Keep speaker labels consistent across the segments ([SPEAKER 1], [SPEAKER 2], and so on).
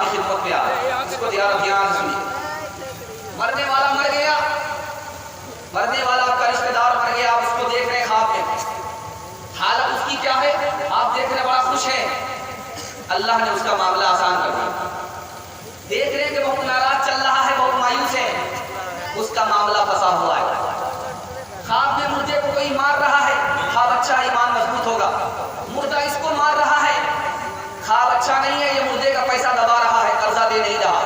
[SPEAKER 1] کی خدمت میں آ رہے ہیں. اس کو دھیان سنیے. مرنے والا مر گیا, مرنے والا آپ کا رشتہ دار مر گیا, آپ اس کو دیکھ رہے ہیں خواب میں, حالت اس کی کیا ہے, آپ دیکھ رہے بڑا خوش ہے, اللہ نے اس کا معاملہ آسان کر دیا. دیکھ رہے ہیں کہ بہت ناراض چل رہا ہے, بہت مایوس ہے, اس کا معاملہ پھنسا ہوا ہے. خواب میں مردے کو کوئی مار رہا ہے, خواب اچھا ایمان مضبوط ہوگا, مردہ اس کو مار رہا ہے, خواب اچھا نہیں ہے, یہ مردے کا پیسہ دبا رہا ہے, قرضہ دے نہیں رہا.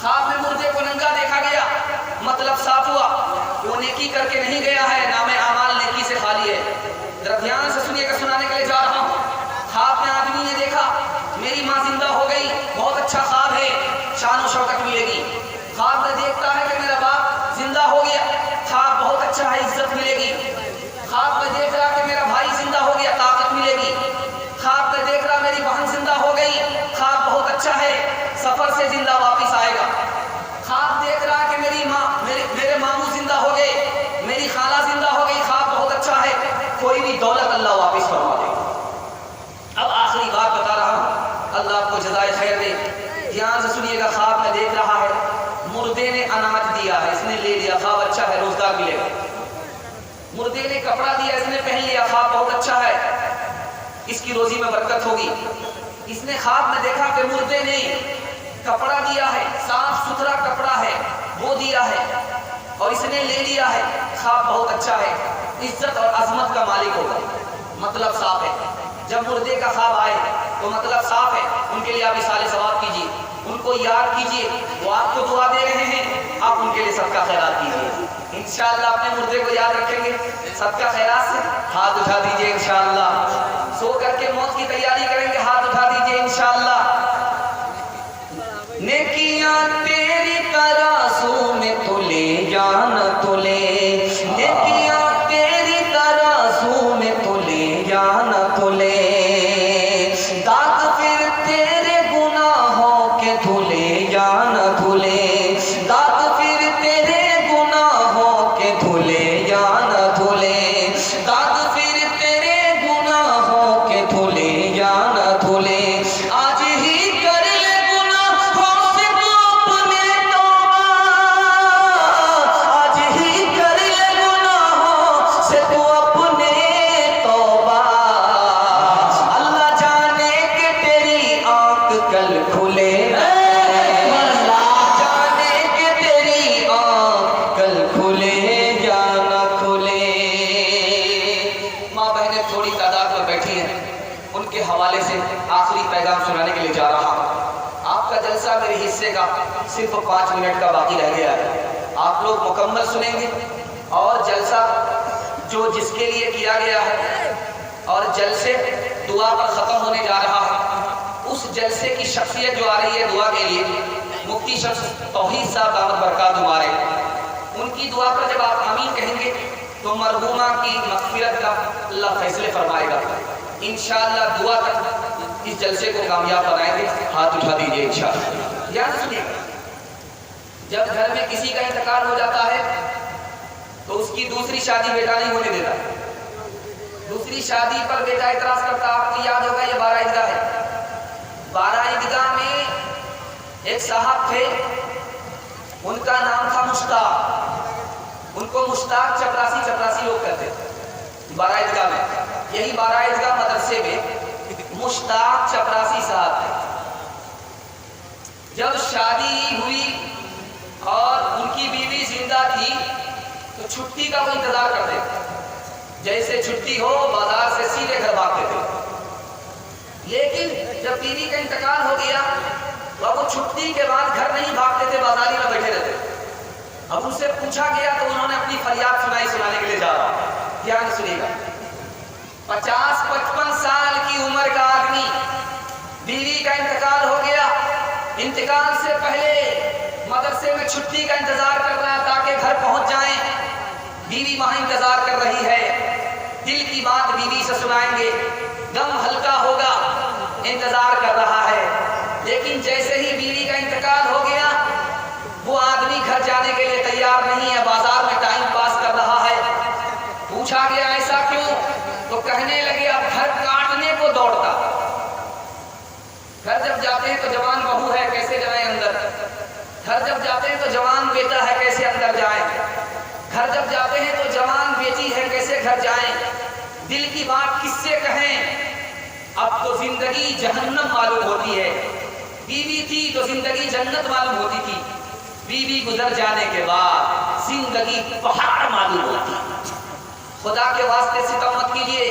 [SPEAKER 1] خواب میں مردے کو ننگا دیکھا گیا, مطلب صاف ہوا, وہ نیکی کر کے نہیں گیا ہے, نام اعمال نیکی سے خالی ہے. ذرا دھیان سے سنیے گا, سنانے کے لیے جا رہا ہوں. خواب میں آدمی نے دیکھا میری ماں زندہ ہو گئی, بہت اچھا خواب ہے, شان و شوکت ملے گی. خواب میں دیکھتا ہے کہ میرا باپ زندہ ہو گیا, خواب بہت اچھا ہے, عزت ملے گی. خواب میں دیکھ رہا کہ میرا بھائی زندہ ہو گیا, طاقت ملے گی. خواب میں دیکھ رہا میری بہن زندہ ہو گئی, خواب بہت اچھا ہے, سفر سے زندہ واپس آئے گا. خواب دیکھ رہا کہ میری ماں میرے ماموں زندہ ہو گئے, میری خالہ زندہ ہو گئی, خواب بہت اچھا ہے, کوئی بھی دولت اللہ واپس فرما دے گا. اب آخری بات بتا رہا ہوں, اللہ آپ کو جزائے خیر دے. دھیان سے سنیے گا. خواب میں دیکھ رہا ہے مردے نے اناج دیا ہے, اس نے لے لیا, خواب اچھا ہے, روزگار ملے گا. مردے نے کپڑا دیا, اس نے پہن لیا, خواب بہت اچھا ہے, اس کی روزی میں برکت ہوگی. اس نے خواب میں دیکھا کہ مردے نے کپڑا دیا ہے, صاف ستھرا کپڑا ہے, وہ دیا ہے, اور اس نے لے لیا ہے, خواب بہت اچھا ہے, عزت اور عظمت کا مالک ہوگا. مطلب صاف ہے. جب مردے کا خواب آئے تو مطلب صاف ہے, ان کے لیے آپ اصالہ ثواب کیجیے, ان کو یاد کیجیے, وہ آپ کو دعا دے رہے ہیں, آپ ان کے لیے صدقہ خیرات کیجیے. انشاءاللہ اپنے مردے کو یاد رکھیں گے, صدقہ خیرات سے ہاتھ اٹھا دیجیے. انشاءاللہ سو کر کے موت کی تیاری کریں گے, ہاتھ اٹھا دیجیے. انشاءاللہ نیکیاں تیری ترازو میں تلے جانا تلے, نیکیاں تیری ترازو میں تلے جانا تلے, داغ پھر تیرے گناہوں کے دھلے جانا دھلے, داغ پھر تیرے گناہوں کے دھلے جانا دھلے, داغ پھر تیرے گناہوں کے دھلے جانا دھلے. آج ہی کر لے گناہوں سے تو اپنے توبہ, آج ہی کر لے گناہوں سے تو اپنے توبہ. اللہ جانے کہ تیری آنکھ کل کھلے, اللہ جانے کہ تیری آنکھ کل کھلے جانا کھلے. ماں بہنیں تھوڑی تعداد میں بیٹھی ہیں, ان کے حوالے سے آخری پیغام سنانے کے لیے جا رہا ہوں. آپ کا جلسہ میرے حصے کا صرف 5 منٹ کا باقی رہ گیا ہے. آپ لوگ مکمل سنیں گے, اور جلسہ جو جس کے لیے کیا گیا ہے اور جلسے دعا پر ختم ہونے جا رہا ہے, اس جلسے کی شخصیت جو آ رہی ہے دعا کے لیے, مفتی شمس توحید صاحب دامت برکات ہمارے, ان کی دعا پر جب آپ آمین کہیں گے تو مرحومہ کی مغفرت کا اللہ فیصلے فرمائے گا. انشاءاللہ دعا تک اس جلسے کو کامیاب بنائیں گے. ہاتھ اٹھا دیجیے انشاءاللہ. یاد سنیے, جب گھر میں کسی کا انتقال ہو جاتا ہے تو اس کی دوسری شادی بیٹا نہیں ہونے دیتا. دوسری شادی پر بیٹا اعتراض کرتا. آپ کو یاد ہوگا یہ 12 عیدگاہ ہے. 12 عیدگاہ میں ایک صاحب تھے, ان کا نام تھا مشتاق, ان کو مشتاق چپراسی لوگ کہتے تھے. 12 عیدگاہ میں, یہی 12 عیدگاہ مدرسے میں مشتاق چپراسی صاحب تھے. جب شادی ہوئی اور ان کی بیوی زندہ تھی تو چھٹی کا وہ انتظار کرتے تھے. جیسے چھٹی ہو بازار سے سیدھے گھر بھاگتے تھے. لیکن جب بیوی کا انتقال ہو گیا تو وہ چھٹی کے بعد گھر نہیں بھاگتے تھے, بازاری میں بیٹھے رہتے. اب ان سے پوچھا گیا تو انہوں نے اپنی فریاد سنانے کے لیے جا رہا. دھیان سنیے گا. 50-55 سال کی عمر کا آدمی, بیوی کا انتقال ہو گیا, انتقال سے پہلے مدرسے میں چھٹی کا انتظار کر رہا ہے تاکہ گھر پہنچ جائیں. بیوی وہاں انتظار کر رہی ہے, دل کی بات بیوی سے سنائیں گے, غم ہلکا ہوگا, انتظار کر رہا ہے. لیکن جیسے ہی بیوی کا انتقال ہو گیا وہ آدمی گھر جانے کے لیے تیار نہیں ہے, بازار میں ٹائم پاس کر رہا ہے. پوچھا گیا ایسا کیوں, تو کہنے لگے اب گھر کاٹنے کو دوڑتا. گھر جب جاتے ہیں تو جوان بہو ہے, گھر جب جاتے ہیں تو جوان بیٹا ہے کیسے اندر جائیں، گھر جب جاتے ہیں تو جوان بیٹی ہے کیسے گھر جائیں، دل کی بات کس سے کہیں۔ اب تو زندگی جہنم معلوم ہوتی ہے، بیوی تھی تو زندگی جنت معلوم ہوتی تھی، بیوی گزر جانے کے بعد زندگی پہاڑ معلوم ہوتی۔ خدا کے واسطے ستم مت کیجیے،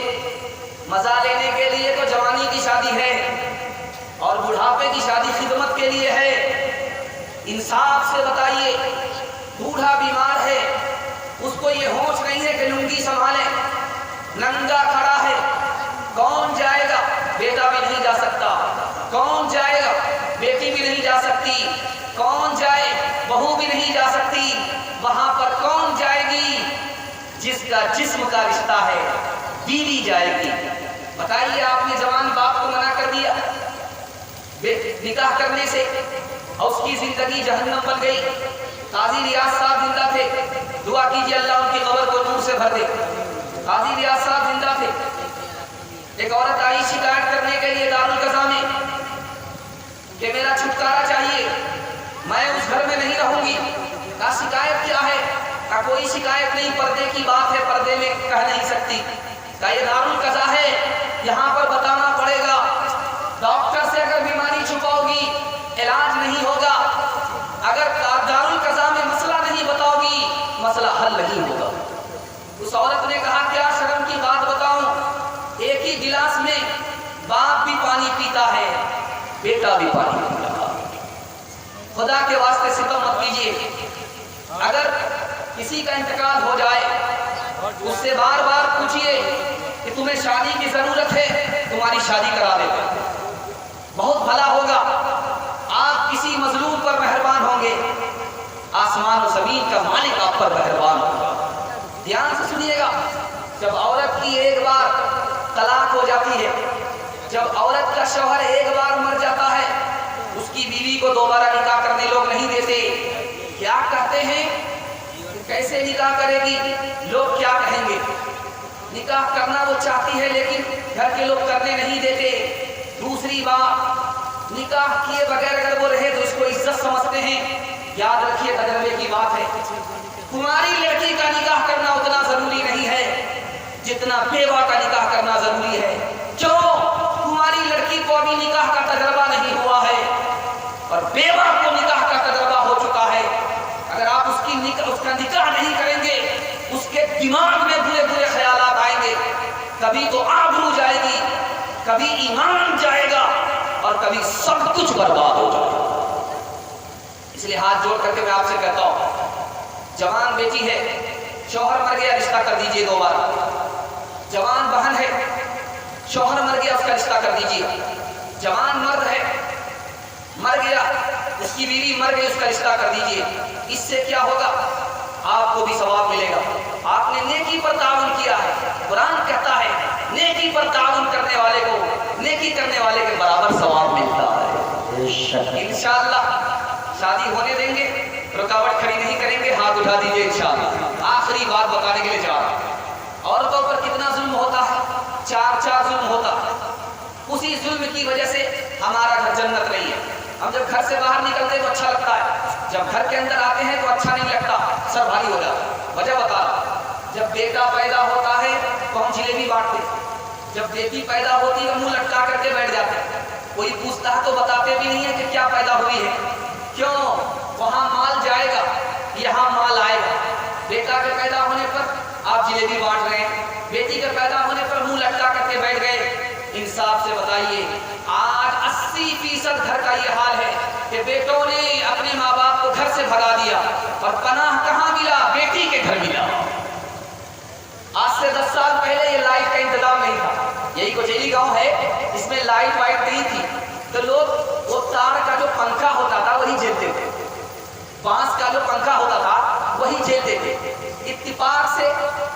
[SPEAKER 1] مزہ لینے کے لیے تو جوانی کی شادی ہے اور بڑھاپے کی شادی خدمت کے لیے ہے۔ انصاف سے بتائیے، بوڑھا بیمار ہے، اس کو یہ ہوش نہیں ہے کہ لنگی سنبھالے، ننگا کھڑا ہے، کون جائے گا؟ بیٹا بھی نہیں جا سکتا، کون جائے گا؟ بیٹی بھی نہیں جا سکتی، کون جائے؟ بہو بھی نہیں جا سکتی، وہاں پر کون جائے گی؟ جس کا جسم کا رشتہ ہے بیوی جائے گی۔ بتائیے، آپ نے جوان باپ کو منع کر دیا نکاح کرنے سے اور اس کی زندگی جہنم بن گئی۔ قاضی ریاض صاحب زندہ تھے، دعا کیجیے اللہ ان کی قبر کو نور سے بھر دے۔ قاضی ریاض صاحب زندہ تھے، ایک عورت آئی شکایت کرنے کے لیے دارالقضا میں کہ میرا چھٹکارا چاہیے، میں اس گھر میں نہیں رہوں گی۔ کہا شکایت کیا ہے؟ کہا کوئی شکایت نہیں، پردے کی بات ہے، پردے میں کہہ نہیں سکتی۔ کہا یہ دارالقضا ہے، یہاں پر بتانا پڑے گا، ڈاکٹر سے اگر بیماری چھپاؤ گی علاج نہیں ہوگا، اگر دارالقضا میں مسئلہ نہیں بتاؤ گی مسئلہ حل نہیں ہوگا۔ اس عورت نے کہا کیا شرم کی بات بتاؤں، ایک ہی گلاس میں باپ بھی پانی پیتا ہے، بیٹا بھی پانی پیتا ہے۔ خدا کے واسطے ستم مت کیجیے، اگر کسی کا انتقال ہو جائے اس سے بار بار پوچھئے کہ تمہیں شادی کی ضرورت ہے، تمہاری شادی کرا دیتے، بہت بھلا ہوگا۔ آپ کسی مظلوم پر مہربان ہوں گے، آسمان و زمین کا مالک آپ پر مہربان ہوگا۔ دھیان سے سنیے گا، جب عورت کی ایک بار طلاق ہو جاتی ہے، جب عورت کا شوہر ایک بار مر جاتا ہے، اس کی بیوی کو دوبارہ نکاح کرنے لوگ نہیں دیتے۔ کیا کہتے ہیں؟ کیسے نکاح کرے گی؟ لوگ کیا کہیں گے؟ نکاح کرنا وہ چاہتی ہے لیکن گھر کے لوگ کرنے نہیں دیتے۔ دوسری بات، نکاح کیے بغیر اگر وہ رہے تو اس کو عزت سمجھتے ہیں۔ یاد رکھیے، تجربے کی بات ہے، تمہاری لڑکی کا نکاح کرنا اتنا ضروری نہیں ہے جتنا بیوہ کا نکاح کرنا ضروری ہے۔ کیوں؟ تمہاری لڑکی کو ابھی نکاح کا تجربہ نہیں ہوا ہے اور بیوہ کو نکاح کا تجربہ ہو چکا ہے۔ اگر آپ اس کا نکاح نہیں کریں گے، اس کے دماغ میں برے برے خیالات آئیں گے، کبھی تو آبرو جائے گی، کبھی ایمان جائے گا اور کبھی سب کچھ برباد ہو جائے گا۔ اس لیے ہاتھ جوڑ کر کے میں آپ سے کہتا ہوں، جوان بیٹی ہے، شوہر مر گیا، رشتہ کر دیجئے دوبارہ۔ جوان بہن ہے، شوہر مر گیا، اس کا رشتہ کر دیجئے۔ جوان مرد ہے، مر گیا، اس کی بیوی مر گئی، اس کا رشتہ کر دیجئے۔ اس سے کیا ہوگا؟ آپ کو بھی ثواب ملے گا، آپ نے نیکی پر تعاون کیا ہے۔ قرآن کہتا ہے نیکی پر تعاون کرنے والے کو نیکی کرنے والے کے برابر ثواب ملتا ہے۔ انشاءاللہ شادی ہونے دیں گے، رکاوٹ کھڑی نہیں کریں گے، ہاتھ اٹھا دیجئے انشاءاللہ۔ آخری بات بتانے کے لیے جا رہا ہوں، عورتوں پر کتنا ظلم ہوتا ہے، چار ظلم ہوتا ہے۔ اسی ظلم کی وجہ سے ہمارا گھر جنت نہیں ہے۔ ہم جب گھر سے باہر نکلتے تو اچھا لگتا ہے، جب گھر کے اندر آتے ہیں تو اچھا نہیں لگتا، سر بھاری ہو جاتا ہے۔ وجہ بتا رہا، جب بیٹا پیدا ہوتا ہے تو ہم جلیبی بانٹتے، جب بیٹی پیدا ہوتی ہے منہ لٹکا کر کے بیٹھ جاتے ہیں، کوئی پوچھتا ہے تو بتاتے بھی نہیں ہے کہ کیا پیدا ہوئی ہے۔ کیوں؟ وہاں مال جائے گا، یہاں مال آئے گا۔ بیٹا کے پیدا ہونے پر آپ جلیبی بانٹ رہے ہیں، بیٹی کے پیدا ہونے پر منہ لٹکا کر کے بیٹھ گئے۔ انصاف سے بتائیے، آج 80% گھر کا یہ حال ہے کہ بیٹوں نے اپنے ماں باپ کو گھر سے بھگا دیا اور پناہ کہاں ملا؟ بیٹی کے گھر ملا۔ آج سے 10 سال پہلے یہ لائٹ کا انتظام نہیں تھا، یہی کوچیلی گاؤں ہے، اس میں لائٹ وائٹ نہیں تھی، تو لوگ وہ تار کا جو پنکھا ہوتا تھا وہی جلتے تھے، بانس کا جو پنکھا ہوتا تھا وہی جلتے تھے۔ اتفاق سے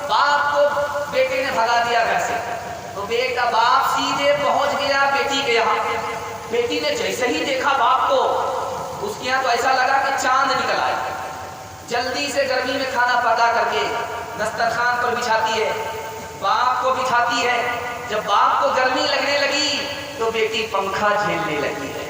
[SPEAKER 1] باپ کو بیٹے نے بھگا دیا گھر سے، تو بیٹا باپ سیدھے پہنچ گیا بیٹی کے یہاں۔ بیٹی نے جیسے ہی دیکھا باپ کو، اس کے یہاں تو ایسا لگا کہ چاند نکل آئے۔ جلدی سے گرمی میں کھانا پکا کر کے دسترخوان پر بچھاتی ہے، باپ کو بچھاتی ہے۔ جب باپ کو گرمی لگنے لگی تو بیٹی پنکھا جھیلنے لگی ہے۔